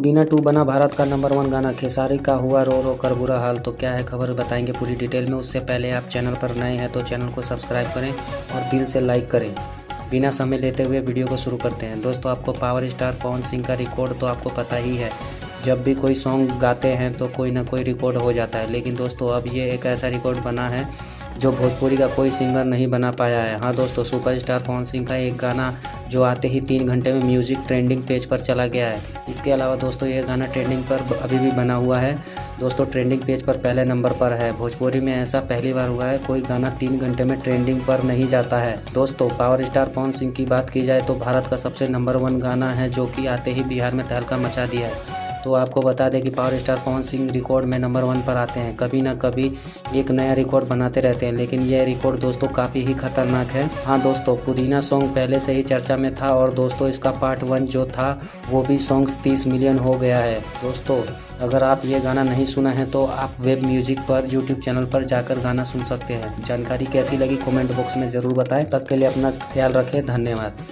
पुदीना 2 बना भारत का नंबर 1 गाना, खेसारी का हुआ रो रो कर बुरा हाल। तो क्या है खबर बताएंगे पूरी डिटेल में। उससे पहले आप चैनल पर नए हैं तो चैनल को सब्सक्राइब करें और दिल से लाइक करें। बिना समय लेते हुए वीडियो को शुरू करते हैं। दोस्तों, आपको पावर स्टार पवन सिंह का रिकॉर्ड तो आपको पता ही है, जब भी कोई सॉन्ग गाते हैं तो कोई ना कोई रिकॉर्ड हो जाता है। लेकिन दोस्तों, अब ये एक ऐसा रिकॉर्ड बना है जो भोजपुरी का कोई सिंगर नहीं बना पाया है। हाँ दोस्तों, सुपरस्टार पवन सिंह का एक गाना जो आते ही 3 घंटे में म्यूजिक ट्रेंडिंग पेज पर चला गया है। इसके अलावा दोस्तों, ये गाना ट्रेंडिंग पर अभी भी बना हुआ है। दोस्तों, ट्रेंडिंग पेज पर पहले नंबर पर है। भोजपुरी में ऐसा पहली बार हुआ है, कोई गाना 3 घंटे में ट्रेंडिंग पर नहीं जाता है। दोस्तों, पावर स्टार पवन सिंह की बात की जाए तो भारत का सबसे नंबर 1 गाना है, जो कि आते ही बिहार में तहलका मचा दिया है। तो आपको बता दें कि power star Pawan Singh record में नंबर 1 पर आते हैं। कभी ना कभी एक नया रिकॉर्ड बनाते रहते हैं, लेकिन यह रिकॉर्ड दोस्तों काफ़ी ही खतरनाक है। हाँ दोस्तों, पुदीना सॉन्ग पहले से ही चर्चा में था और दोस्तों इसका पार्ट 1 जो था वो भी सॉन्ग 30 मिलियन हो गया है। दोस्तों, अगर आप ये गाना नहीं सुना है तो आप वेब म्यूजिक पर यूट्यूब चैनल पर जाकर गाना सुन सकते हैं। जानकारी कैसी लगी कमेंट बॉक्स में ज़रूर बताएं। तब तक के लिए अपना ख्याल रखें। धन्यवाद।